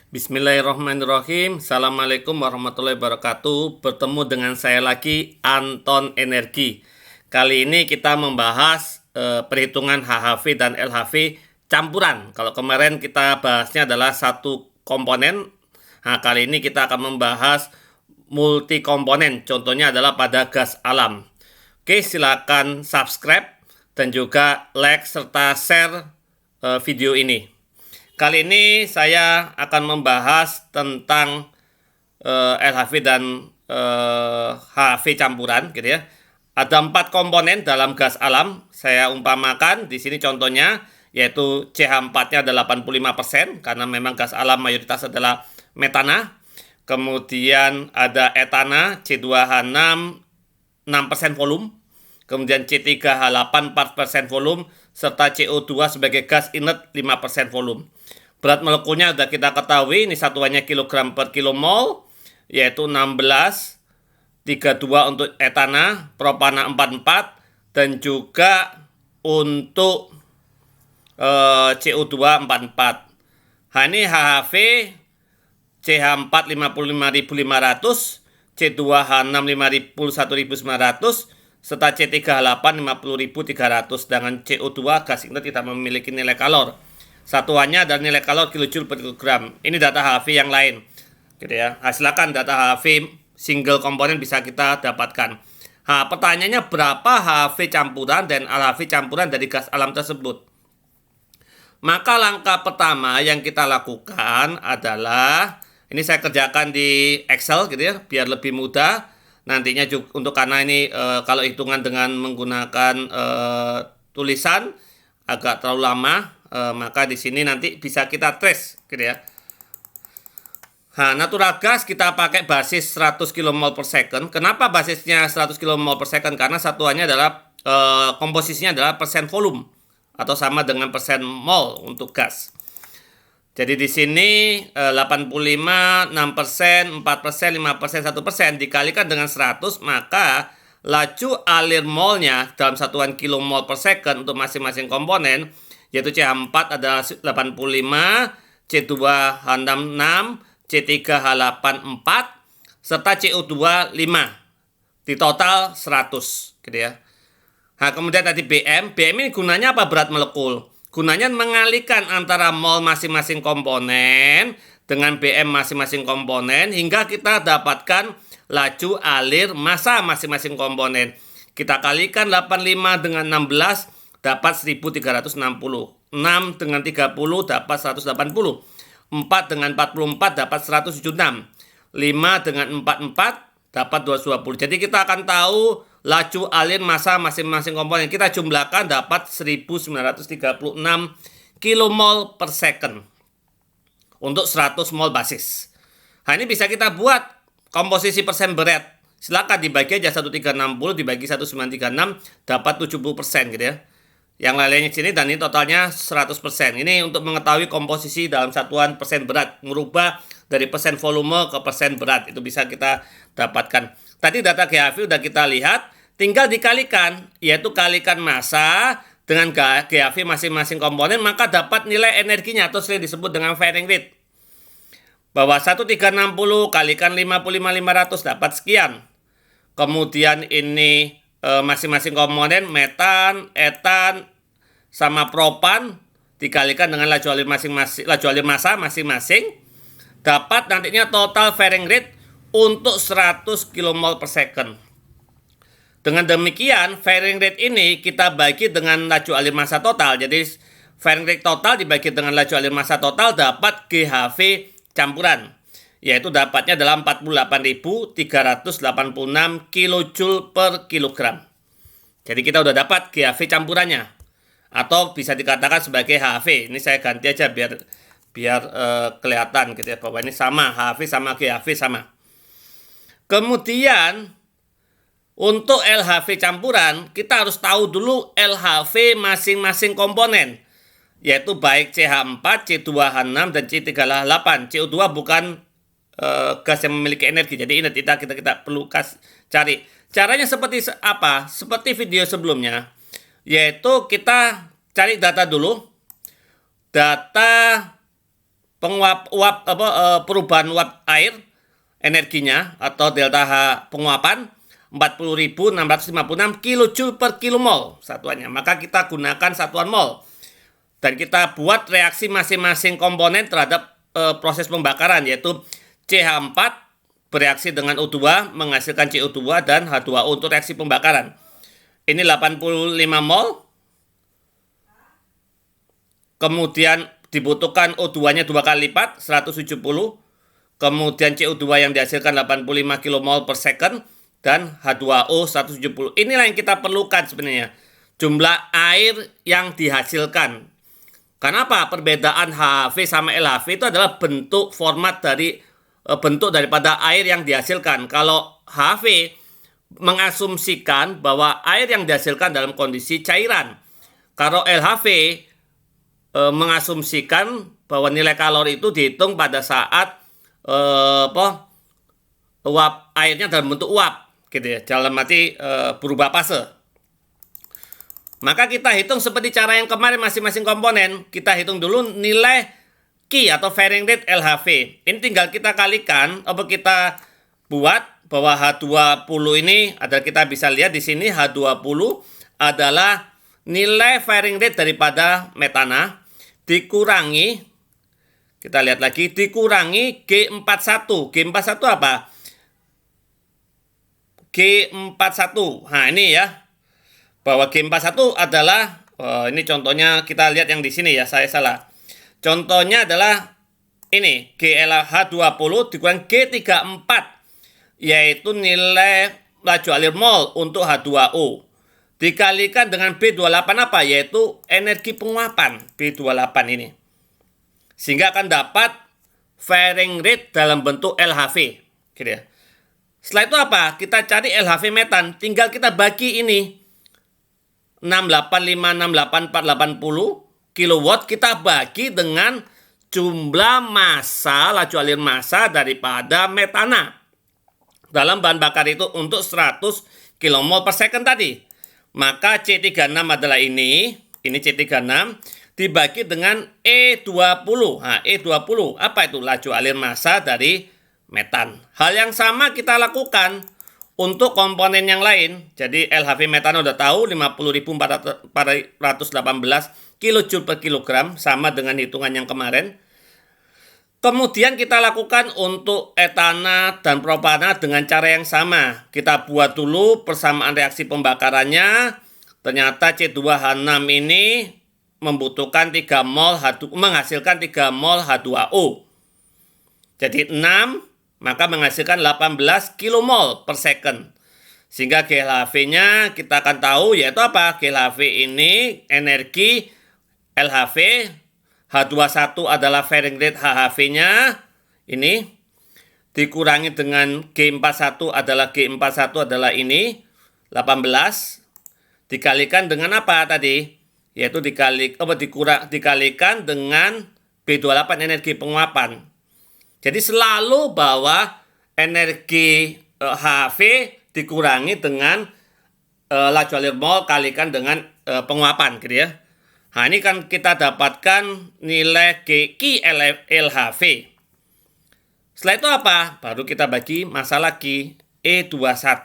Bismillahirrahmanirrahim. Assalamualaikum warahmatullahi wabarakatuh. Bertemu dengan saya lagi, Anton Energi. Kali ini kita membahas perhitungan HHV dan LHV campuran. Kalau kemarin kita bahasnya adalah satu komponen. Nah, kali ini kita akan membahas multi komponen. Contohnya adalah pada gas alam. Oke, silakan subscribe dan juga like serta share video ini. Kali ini saya akan membahas tentang LHV dan HV campuran, gitu ya. Ada 4 komponen dalam gas alam. Saya umpamakan di sini contohnya, yaitu CH4-nya ada 85% karena memang gas alam mayoritas adalah metana. Kemudian ada etana, C2H6 6% volume. Kemudian C3H8 4% volume, serta CO2 sebagai gas inert 5% volume. Berat molekulnya sudah kita ketahui, ini satuannya kilogram per kilomol, yaitu 16, 32 untuk etana, propana 44, dan juga untuk CO2 44. Nah, ini HHV CH4 55.500, C2H6 51.900, serta C3H8 50.300. Dengan CO2 gas inert tidak memiliki nilai kalor. Satuannya adalah nilai kalor kilojoule per kilogram. Ini data HHV yang lain, gitu ya. Silakan data HHV single komponen bisa kita dapatkan. Nah, pertanyaannya berapa HHV campuran dan LHV campuran dari gas alam tersebut? Maka langkah pertama yang kita lakukan adalah, ini saya kerjakan di Excel, gitu ya, biar lebih mudah. Nantinya juga untuk, karena ini kalau hitungan dengan menggunakan tulisan agak terlalu lama, maka di sini nanti bisa kita trace, gitu ya. Nah, natural gas kita pakai basis 100 kmol per second. Kenapa basisnya 100 kmol per second? Karena satuannya adalah komposisinya adalah persen volume atau sama dengan persen mol untuk gas. Jadi di sini 85, 6%, 4%, 5%, 1% dikalikan dengan 100, maka laju alir molnya dalam satuan kilomol per second untuk masing-masing komponen, yaitu CH4 adalah 85, C2H6 6, C3H8 4, serta CO2 5. Di total 100, gitu ya. Nah, kemudian tadi BM ini gunanya apa berat molekul? Gunanya mengalihkan antara mol masing-masing komponen dengan BM masing-masing komponen hingga kita dapatkan laju alir massa masing-masing komponen. Kita kalikan 85 dengan 16 dapat 1360. 6 dengan 30 dapat 180. 4 dengan 44 dapat 176. 5 dengan 44 dapat 220. Jadi kita akan tahu laju alir massa masing-masing komponen. Kita jumlahkan dapat 1936 kmol per second untuk 100 mol basis. Nah, ini bisa kita buat komposisi persen berat. Silakan dibagi aja 1360 dibagi 1936 dapat 70%, gitu ya. Yang lainnya sini, dan ini totalnya 100%. Ini untuk mengetahui komposisi dalam satuan persen berat, merubah dari persen volume ke persen berat. Itu bisa kita dapatkan. Tadi data GHV udah kita lihat, tinggal dikalikan, yaitu kalikan massa dengan GHV masing-masing komponen, maka dapat nilai energinya atau sering disebut dengan firing rate. Bahwa 1360 kalikan 55.500 dapat sekian. Kemudian ini masing-masing komponen metan, etan, sama propan dikalikan dengan laju alir massa masing-masing, dapat nantinya total firing rate untuk 100 kmol per second. Dengan demikian, firing rate ini kita bagi dengan laju alir massa total. Jadi firing rate total dibagi dengan laju alir massa total dapat GHV campuran, yaitu dapatnya adalah 48.386 kJ per kilogram. Jadi kita udah dapat GHV campurannya, atau bisa dikatakan sebagai HHV. Ini saya ganti aja biar kelihatan, gitu ya, bahwa ini sama, HHV sama GHV sama. Kemudian untuk LHV campuran, kita harus tahu dulu LHV masing-masing komponen, yaitu baik CH4, C2H6, dan C3H8. CO2 bukan gas yang memiliki energi, jadi ini kita perlu cari. Caranya seperti apa? Seperti video sebelumnya, yaitu kita cari data dulu. Data perubahan uap air energinya atau delta H penguapan 40.656 kilojoule per kilomol satuannya. Maka kita gunakan satuan mol dan kita buat reaksi masing-masing komponen terhadap proses pembakaran, yaitu CH4 bereaksi dengan O2 menghasilkan CO2 dan H2O untuk reaksi pembakaran. Ini 85 mol. Kemudian dibutuhkan O2-nya 2 kali lipat, 170. Kemudian CO2 yang dihasilkan 85 kmol per second dan H2O 170. Inilah yang kita perlukan sebenarnya. Jumlah air yang dihasilkan. Kenapa? Perbedaan HHV sama LHV itu adalah bentuk format dari bentuk daripada air yang dihasilkan. Kalau HV mengasumsikan bahwa air yang dihasilkan dalam kondisi cairan. Kalau LHV mengasumsikan bahwa nilai kalori itu dihitung pada saat uap airnya dalam bentuk uap, gitu ya, dalam arti berubah fase. Maka kita hitung seperti cara yang kemarin masing-masing komponen. Kita hitung dulu nilai Q atau varying rate LHV. Ini tinggal kita kalikan atau kita buat bahwa H20 ini adalah, kita bisa lihat di sini H20 adalah nilai varying rate daripada metana dikurangi, kita lihat lagi, dikurangi G41. G41 apa? G41. Nah, ini ya. Bahwa G41 adalah ini contohnya, kita lihat yang di sini ya, saya salah. Contohnya adalah ini GLH20 dikurangi G34, yaitu nilai laju alir mol untuk H2O. Dikalikan dengan B28 apa? Yaitu energi penguapan B28 ini. Sehingga akan dapat varying rate dalam bentuk LHV. Gitu ya. Setelah itu apa? Kita cari LHV metan. Tinggal kita bagi ini. 6856880 kilowatt kita bagi dengan jumlah massa, laju alir massa daripada metana dalam bahan bakar itu untuk 100 kmol per second tadi. Maka C36 adalah ini C36 dibagi dengan E20. Nah, E20 apa itu? Laju alir massa dari metan. Hal yang sama kita lakukan untuk komponen yang lain. Jadi LHV metan udah tahu 50.418 kilojoule per kilogram, sama dengan hitungan yang kemarin. Kemudian kita lakukan untuk etana dan propana dengan cara yang sama. Kita buat dulu persamaan reaksi pembakarannya. Ternyata C2H6 ini membutuhkan 3 mol menghasilkan 3 mol H2O. Jadi 6, maka menghasilkan 18 kmol per second. Sehingga GLHV-nya kita akan tahu yaitu apa? GLHV ini energi LHV, H21 adalah varying rate HHV-nya ini dikurangi dengan G41 adalah adalah ini 18 dikalikan dengan apa tadi? Yaitu dikalikan dengan B28 energi penguapan. Jadi selalu bahwa energi HV dikurangi dengan laju alir mol kalikan dengan penguapan, gitu ya. Nah, ini kan kita dapatkan nilai Q LHV. Setelah itu apa? Baru kita bagi massa lagi E21.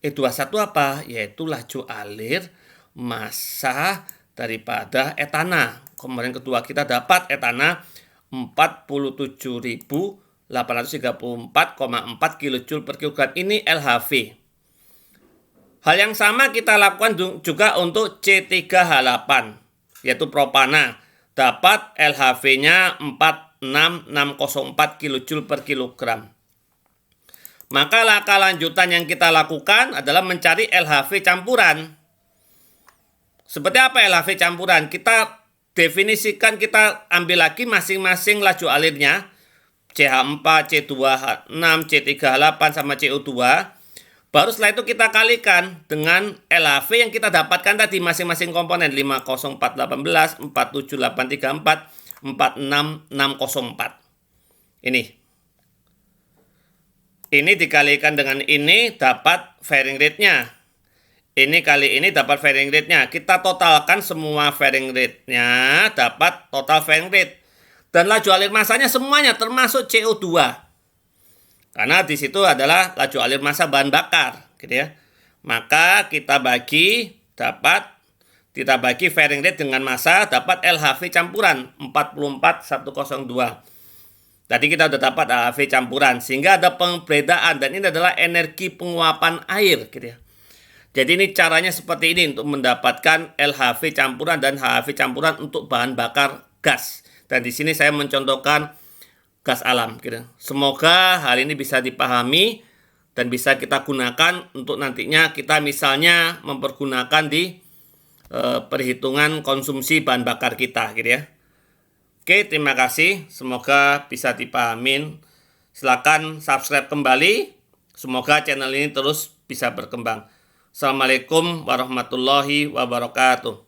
E21 apa? Yaitu laju alir massa daripada etana. Kemarin kedua kita dapat etana 47.834,4 kilojoule per kilogram. Ini LHV. Hal yang sama kita lakukan juga untuk C3H8, yaitu propana. Dapat LHV-nya 46604 kilojoule per kilogram. Maka langkah lanjutan yang kita lakukan adalah mencari LHV campuran. Seperti apa LHV campuran? Kita definisikan, kita ambil lagi masing-masing laju alirnya, CH4, C2H6, C3H8 sama CO2. Baru setelah itu kita kalikan dengan LHV yang kita dapatkan tadi masing-masing komponen 50418, 47834, 46604. Ini dikalikan dengan ini dapat varying rate-nya. Ini kali ini dapat varying rate-nya. Kita totalkan semua varying rate-nya, dapat total varying rate. Dan laju alir masanya semuanya termasuk CO2. Karena di situ adalah laju alir massa bahan bakar, gitu ya. Maka kita bagi fairing rate dengan massa dapat LHV campuran 44102. Tadi kita sudah dapat LHV campuran sehingga ada pembedaan, dan ini adalah energi penguapan air, gitu ya. Jadi ini caranya seperti ini untuk mendapatkan LHV campuran dan HHV campuran untuk bahan bakar gas. Dan di sini saya mencontohkan gas alam, gitu. Semoga hal ini bisa dipahami dan bisa kita gunakan untuk nantinya kita misalnya mempergunakan di perhitungan konsumsi bahan bakar kita, gitu ya. Oke, terima kasih. Semoga bisa dipahamin. Silakan subscribe kembali. Semoga channel ini terus bisa berkembang. Assalamualaikum warahmatullahi wabarakatuh.